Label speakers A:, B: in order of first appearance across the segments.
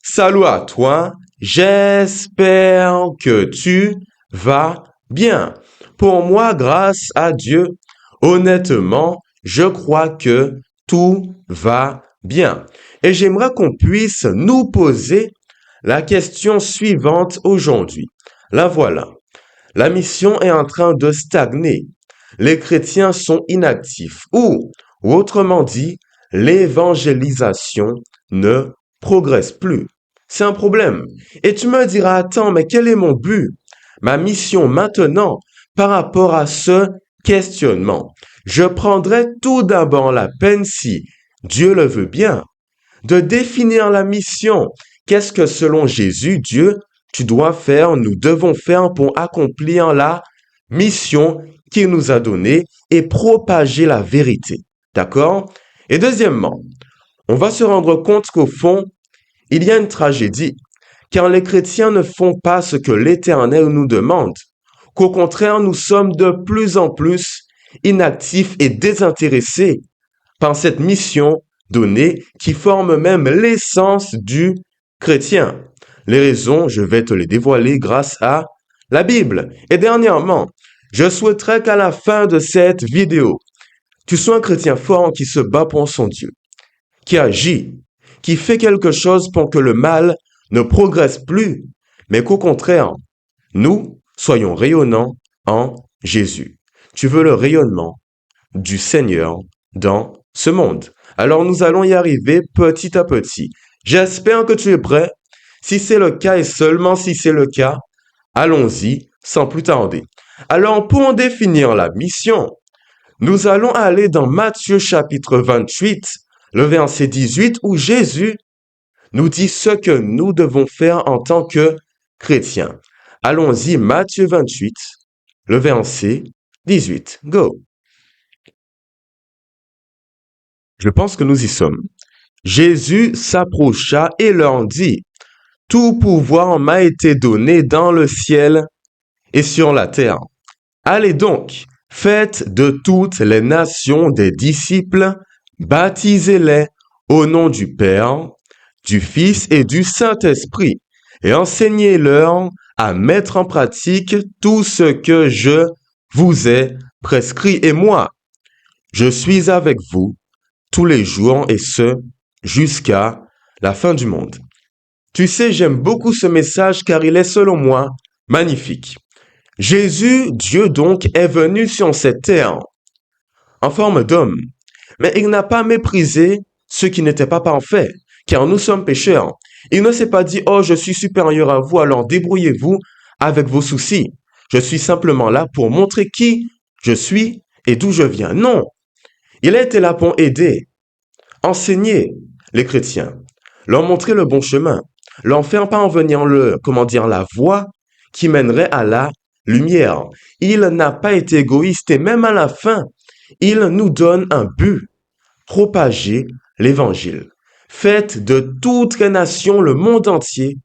A: Salut à toi, j'espère que tu vas bien. Pour moi, grâce à Dieu, honnêtement, je crois que tout va bien. Et j'aimerais qu'on puisse nous poser la question suivante aujourd'hui. La voilà. La mission est en train de stagner. Les chrétiens sont inactifs ou autrement dit, l'évangélisation ne progresse plus. C'est un problème. Et tu me diras, attends, mais quel est mon but? Ma mission maintenant par rapport à ce questionnement. Je prendrai tout d'abord la peine, si Dieu le veut bien, de définir la mission. Qu'est-ce que selon Jésus, Dieu, tu dois faire, nous devons faire pour accomplir la mission qu'il nous a donnée et propager la vérité. D'accord? Et deuxièmement, on va se rendre compte qu'au fond, il y a une tragédie, car les chrétiens ne font pas ce que l'Éternel nous demande, qu'au contraire, nous sommes de plus en plus inactifs et désintéressés par cette mission donnée qui forme même l'essence du chrétien. Les raisons, je vais te les dévoiler grâce à la Bible. Et dernièrement, je souhaiterais qu'à la fin de cette vidéo, tu sois un chrétien fort qui se bat pour son Dieu, qui agit, qui fait quelque chose pour que le mal ne progresse plus, mais qu'au contraire, nous soyons rayonnants en Jésus. Tu veux le rayonnement du Seigneur dans ce monde. Alors nous allons y arriver petit à petit. J'espère que tu es prêt. Si c'est le cas et seulement si c'est le cas, allons-y sans plus tarder. Alors pour en définir la mission, nous allons aller dans Matthieu chapitre 28, le verset 18, où Jésus nous dit ce que nous devons faire en tant que chrétiens. Allons-y, Matthieu 28, le verset 18. Go! Je pense que nous y sommes. Jésus s'approcha et leur dit, tout pouvoir m'a été donné dans le ciel et sur la terre. Allez donc, faites de toutes les nations des disciples, baptisez-les au nom du Père, du Fils et du Saint-Esprit, et enseignez-leur à mettre en pratique tout ce que je vous ai prescrit. Et moi, je suis avec vous tous les jours et ce, jusqu'à la fin du monde. Tu sais, j'aime beaucoup ce message car il est, selon moi, magnifique. Jésus, Dieu donc, est venu sur cette terre en forme d'homme, mais il n'a pas méprisé ceux qui n'étaient pas parfaits, car nous sommes pécheurs. Il ne s'est pas dit, oh, je suis supérieur à vous, alors débrouillez-vous avec vos soucis. Je suis simplement là pour montrer qui je suis et d'où je viens. Non, il a été là pour aider, enseigner les chrétiens, leur montrer le bon chemin, leur faire parvenir la voie qui mènerait à la lumière. Il n'a pas été égoïste et même à la fin, il nous donne un but, propager l'évangile. Faites de toutes les nations, le monde entier,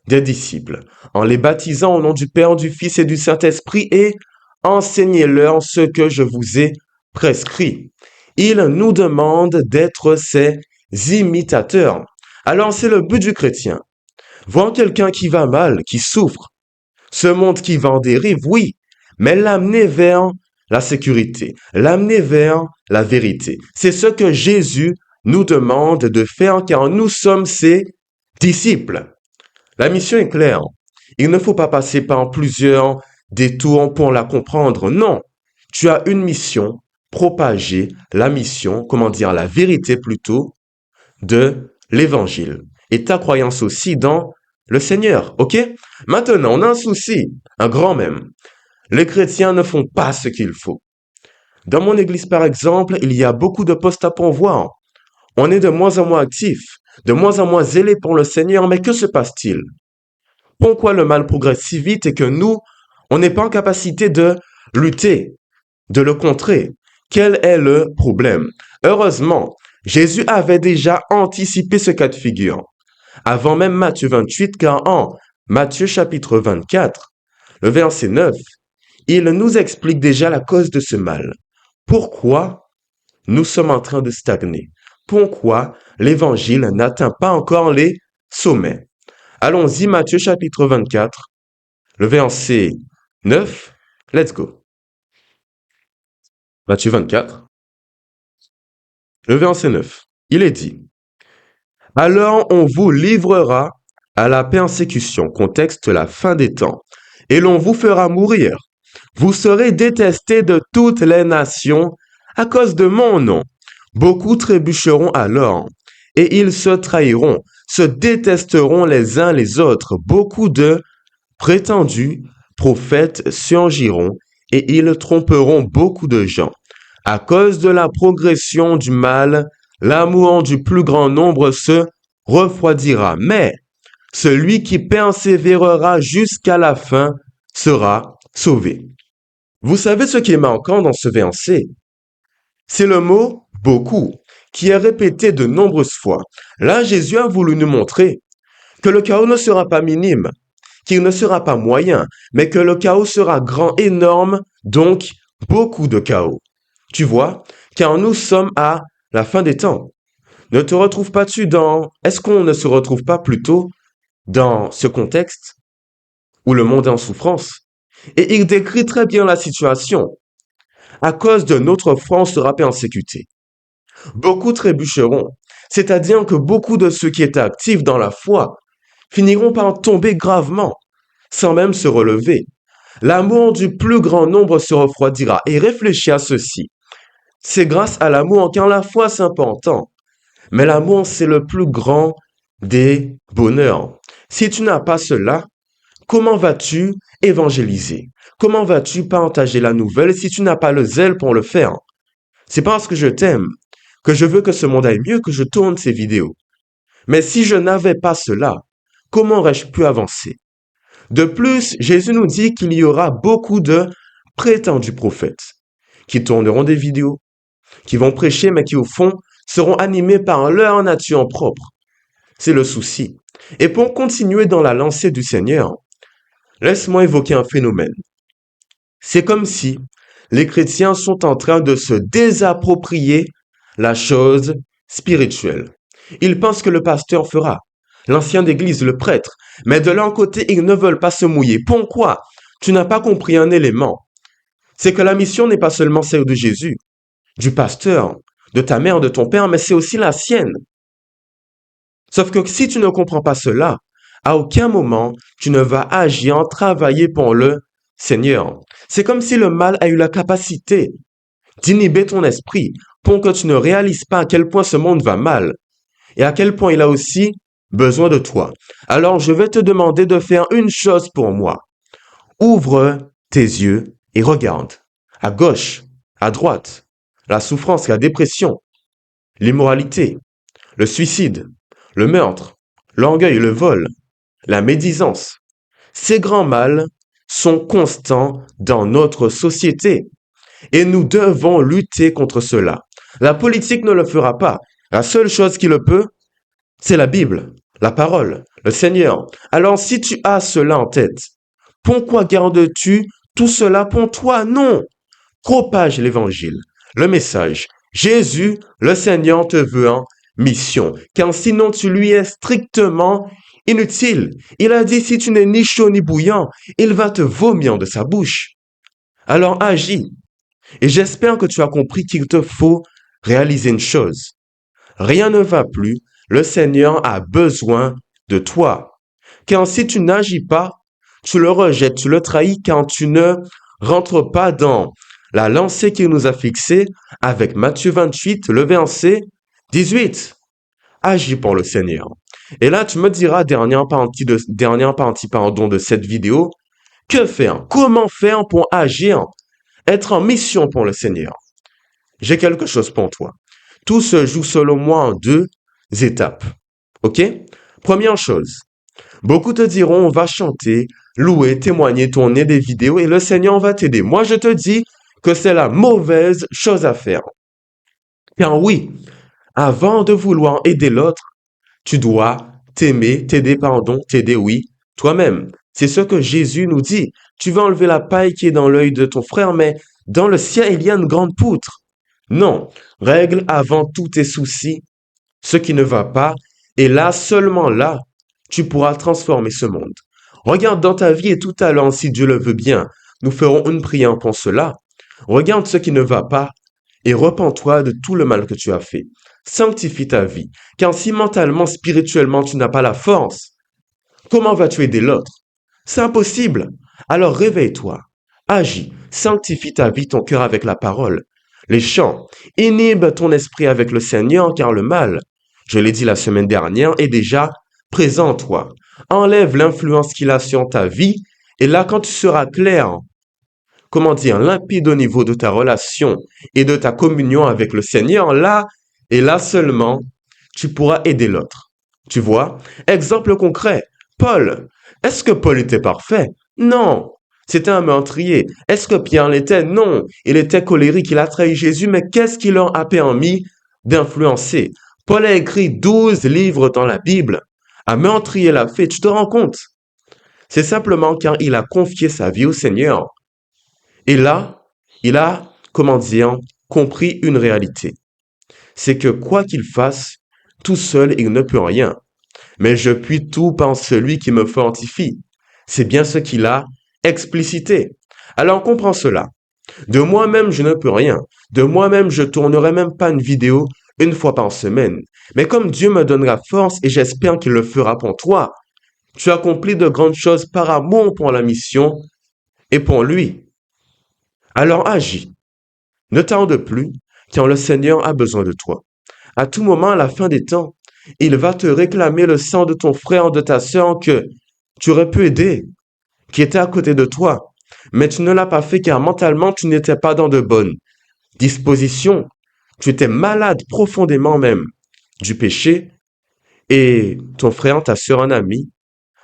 A: des disciples, en les baptisant au nom du Père, du Fils et du Saint-Esprit et enseignez-leur ce que je vous ai prescrit. Il nous demande d'être ses imitateurs. Alors c'est le but du chrétien. Voir quelqu'un qui va mal, qui souffre, ce monde qui va en dérive, oui, mais l'amener vers la sécurité, l'amener vers la vérité. C'est ce que Jésus nous demande de faire car nous sommes ses disciples. La mission est claire. Il ne faut pas passer par plusieurs détours pour la comprendre. Non, tu as une mission, propager la mission, la vérité plutôt, de l'évangile. Et ta croyance aussi dans le Seigneur, ok? Maintenant, on a un souci, un grand même. Les chrétiens ne font pas ce qu'il faut. Dans mon église, par exemple, il y a beaucoup de postes à pourvoir. On est de moins en moins actifs, de moins en moins zélés pour le Seigneur, mais que se passe-t-il? Pourquoi le mal progresse si vite et que nous, on n'est pas en capacité de lutter, de le contrer? Quel est le problème? Heureusement, Jésus avait déjà anticipé ce cas de figure, avant même Matthieu 28, car en Matthieu chapitre 24, le verset 9, il nous explique déjà la cause de ce mal. Pourquoi nous sommes en train de stagner? Pourquoi l'évangile n'atteint pas encore les sommet. Allons-y, Matthieu chapitre 24, le verset 9. Let's go. Matthieu 24, le verset 9. Il est dit, alors on vous livrera à la persécution, contexte la fin des temps, et l'on vous fera mourir. Vous serez détestés de toutes les nations à cause de mon nom. Beaucoup trébucheront alors, et ils se trahiront, se détesteront les uns les autres. Beaucoup de prétendus prophètes surgiront, et ils tromperont beaucoup de gens. À cause de la progression du mal, l'amour du plus grand nombre se refroidira. Mais celui qui persévérera jusqu'à la fin sera sauvé. Vous savez ce qui est marquant dans ce verset? C'est le mot beaucoup, qui est répété de nombreuses fois. Là, Jésus a voulu nous montrer que le chaos ne sera pas minime, qu'il ne sera pas moyen, mais que le chaos sera grand, énorme, donc beaucoup de chaos. Tu vois, car nous sommes à la fin des temps. Ne te retrouves pas-tu dans... Est-ce qu'on ne se retrouve pas plutôt dans ce contexte où le monde est en souffrance? Et il décrit très bien la situation. À cause de notre foi, on sera persécuté. Beaucoup trébucheront, c'est-à-dire que beaucoup de ceux qui étaient actifs dans la foi finiront par tomber gravement, sans même se relever. L'amour du plus grand nombre se refroidira. Et réfléchis à ceci. C'est grâce à l'amour, car la foi c'est important. Mais l'amour, c'est le plus grand des bonheurs. Si tu n'as pas cela, comment vas-tu évangéliser? Comment vas-tu partager la nouvelle si tu n'as pas le zèle pour le faire? C'est parce que je t'aime, que je veux que ce monde aille mieux, que je tourne ces vidéos. Mais si je n'avais pas cela, comment aurais-je pu avancer? De plus, Jésus nous dit qu'il y aura beaucoup de prétendus prophètes qui tourneront des vidéos, qui vont prêcher, mais qui au fond seront animés par leur nature propre. C'est le souci. Et pour continuer dans la lancée du Seigneur, laisse-moi évoquer un phénomène. C'est comme si les chrétiens sont en train de se désapproprier la chose spirituelle. Ils pensent que le pasteur fera, l'ancien d'église, le prêtre, mais de leur côté, ils ne veulent pas se mouiller. Pourquoi? Tu n'as pas compris un élément. C'est que la mission n'est pas seulement celle de Jésus, du pasteur, de ta mère, de ton père, mais c'est aussi la sienne. Sauf que si tu ne comprends pas cela, à aucun moment tu ne vas agir, travailler pour le Seigneur. C'est comme si le mal a eu la capacité d'inhiber ton esprit pour que tu ne réalises pas à quel point ce monde va mal et à quel point il a aussi besoin de toi. Alors je vais te demander de faire une chose pour moi. Ouvre tes yeux et regarde. À gauche, à droite, la souffrance, la dépression, l'immoralité, le suicide, le meurtre, l'orgueil, le vol, la médisance. Ces grands mâles sont constants dans notre société et nous devons lutter contre cela. La politique ne le fera pas. La seule chose qui le peut, c'est la Bible, la parole, le Seigneur. Alors si tu as cela en tête, pourquoi gardes-tu tout cela pour toi? Non. Propage l'évangile, le message. Jésus, le Seigneur, te veut en mission, car sinon tu lui es strictement inutile. Il a dit, si tu n'es ni chaud ni bouillant, il va te vomir de sa bouche. Alors agis. Et j'espère que tu as compris qu'il te faut réaliser une chose. Rien ne va plus, le Seigneur a besoin de toi. Car si tu n'agis pas, tu le rejettes, tu le trahis quand tu ne rentres pas dans la lancée qu'il nous a fixée avec Matthieu 28, le verset 18. Agis pour le Seigneur. Et là, tu me diras, dernière partie, de cette vidéo, que faire? Comment faire pour agir? Être en mission pour le Seigneur. J'ai quelque chose pour toi. Tout se joue selon moi en deux étapes. OK? Première chose, beaucoup te diront, on va chanter, louer, témoigner, tourner des vidéos et le Seigneur va t'aider. Moi, je te dis que c'est la mauvaise chose à faire. Car oui, avant de vouloir aider l'autre, tu dois t'aimer, t'aider, oui, toi-même. C'est ce que Jésus nous dit. Tu vas enlever la paille qui est dans l'œil de ton frère, mais dans le sien, il y a une grande poutre. Non, règle avant tous tes soucis ce qui ne va pas, et là, seulement là, tu pourras transformer ce monde. Regarde dans ta vie et tout à l'heure, si Dieu le veut bien, nous ferons une prière pour cela. Regarde ce qui ne va pas et repens-toi de tout le mal que tu as fait. Sanctifie ta vie, car si mentalement, spirituellement, tu n'as pas la force, comment vas-tu aider l'autre? C'est impossible. Alors réveille-toi, agis, sanctifie ta vie, ton cœur avec la parole. Les chants, inhibe ton esprit avec le Seigneur, car le mal, je l'ai dit la semaine dernière, est déjà présent en toi. Enlève l'influence qu'il a sur ta vie, et là, quand tu seras clair, comment dire, limpide au niveau de ta relation et de ta communion avec le Seigneur, là, et là seulement, tu pourras aider l'autre. Tu vois? Exemple concret. Paul. Est-ce que Paul était parfait? Non. C'était un meurtrier. Est-ce que Pierre l'était? Non. Il était colérique, il a trahi Jésus, mais qu'est-ce qui leur a permis d'influencer? Paul a écrit 12 livres dans la Bible. Un meurtrier l'a fait, tu te rends compte? C'est simplement car il a confié sa vie au Seigneur. Et là, il a, comment dire, compris une réalité. C'est que quoi qu'il fasse, tout seul, il ne peut rien. Mais je puis tout par celui qui me fortifie. C'est bien ce qu'il a explicité. Alors comprends cela. De moi-même, je ne peux rien. De moi-même, je tournerai même pas une vidéo une fois par semaine. Mais comme Dieu me donnera force et j'espère qu'il le fera pour toi, tu accomplis de grandes choses par amour pour la mission et pour lui. Alors agis. Ne tarde plus, car le Seigneur a besoin de toi. À tout moment, à la fin des temps, il va te réclamer le sang de ton frère, de ta sœur que tu aurais pu aider, qui était à côté de toi. Mais tu ne l'as pas fait car mentalement, tu n'étais pas dans de bonnes dispositions. Tu étais malade profondément même du péché et ton frère, ta sœur, un ami,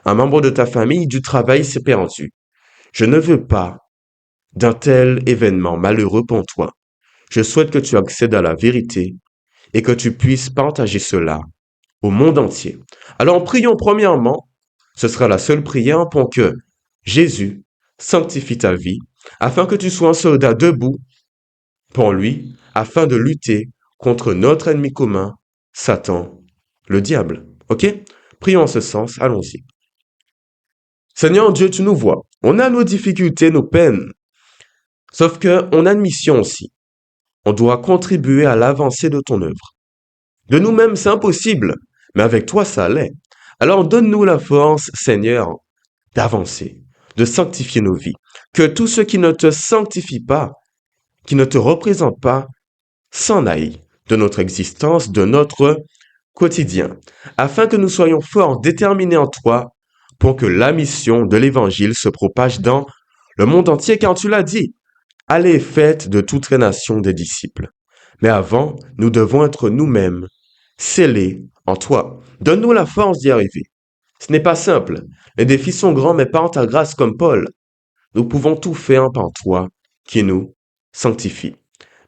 A: un membre de ta famille, du travail s'est perdu. Je ne veux pas d'un tel événement malheureux pour toi. Je souhaite que tu accèdes à la vérité et que tu puisses partager cela au monde entier. Alors prions premièrement, ce sera la seule prière pour que Jésus sanctifie ta vie, afin que tu sois un soldat debout pour lui, afin de lutter contre notre ennemi commun, Satan, le diable. OK? Prions en ce sens, allons-y. Seigneur Dieu, tu nous vois. On a nos difficultés, nos peines. Sauf que on a une mission aussi. On doit contribuer à l'avancée de ton œuvre. De nous-mêmes, c'est impossible, mais avec toi, ça allait. Alors donne-nous la force, Seigneur, d'avancer, de sanctifier nos vies. Que tout ce qui ne te sanctifie pas, qui ne te représente pas, s'en aille de notre existence, de notre quotidien, afin que nous soyons forts, déterminés en toi, pour que la mission de l'Évangile se propage dans le monde entier, car tu l'as dit, allez et faites de toutes les nations des disciples. Mais avant, nous devons être nous-mêmes scellés en toi. Donne-nous la force d'y arriver. Ce n'est pas simple. Les défis sont grands, mais par ta grâce comme Paul, nous pouvons tout faire par toi qui nous sanctifie.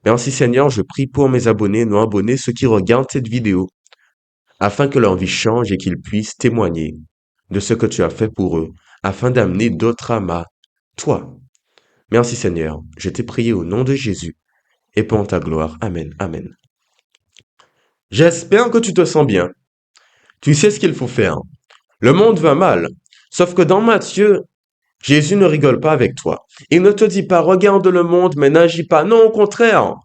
A: Merci Seigneur, je prie pour mes abonnés, non abonnés, ceux qui regardent cette vidéo, afin que leur vie change et qu'ils puissent témoigner de ce que tu as fait pour eux, afin d'amener d'autres âmes à toi. Merci Seigneur, je t'ai prié au nom de Jésus et pour ta gloire. Amen, amen. J'espère que tu te sens bien. Tu sais ce qu'il faut faire. Le monde va mal. Sauf que dans Matthieu, Jésus ne rigole pas avec toi. Il ne te dit pas regarde le monde mais n'agis pas. Non, au contraire.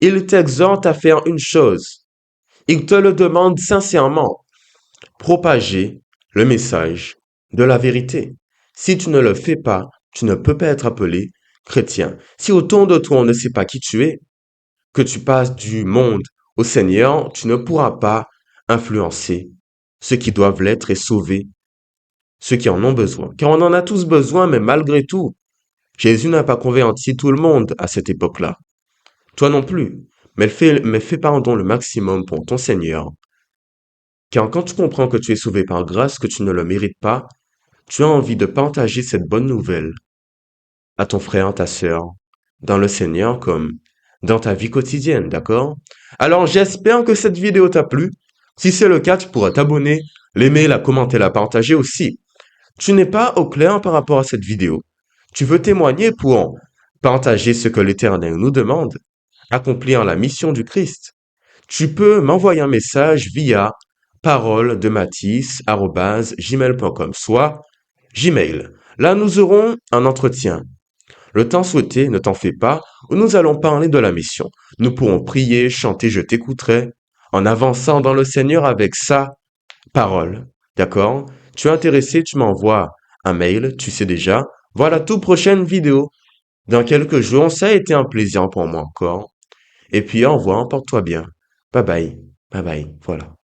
A: Il t'exhorte à faire une chose. Il te le demande sincèrement. Propager le message de la vérité. Si tu ne le fais pas, tu ne peux pas être appelé chrétien. Si autour de toi on ne sait pas qui tu es, que tu passes du monde au Seigneur, tu ne pourras pas influencer ceux qui doivent l'être et sauver ceux qui en ont besoin. Car on en a tous besoin, mais malgré tout, Jésus n'a pas converti tout le monde à cette époque-là. Toi non plus. Mais fais pardon le maximum pour ton Seigneur. Car quand tu comprends que tu es sauvé par grâce, que tu ne le mérites pas, tu as envie de partager cette bonne nouvelle à ton frère, ta sœur, dans le Seigneur comme dans ta vie quotidienne, d'accord? Alors j'espère que cette vidéo t'a plu. Si c'est le cas, tu pourras t'abonner, l'aimer, la commenter, la partager aussi. Tu n'es pas au clair par rapport à cette vidéo. Tu veux témoigner pour partager ce que l'Éternel nous demande, accomplir la mission du Christ. Tu peux m'envoyer un message via paroledemathis@gmail.com, soit Gmail. Là, nous aurons un entretien. Le temps souhaité, ne t'en fais pas, où nous allons parler de la mission. Nous pourrons prier, chanter, je t'écouterai, en avançant dans le Seigneur avec sa parole. D'accord? Tu es intéressé, tu m'envoies un mail, tu sais déjà. Voilà, toute prochaine vidéo. Dans quelques jours, ça a été un plaisir pour moi encore. Et puis, au revoir, porte-toi bien. Bye bye. Bye bye. Voilà.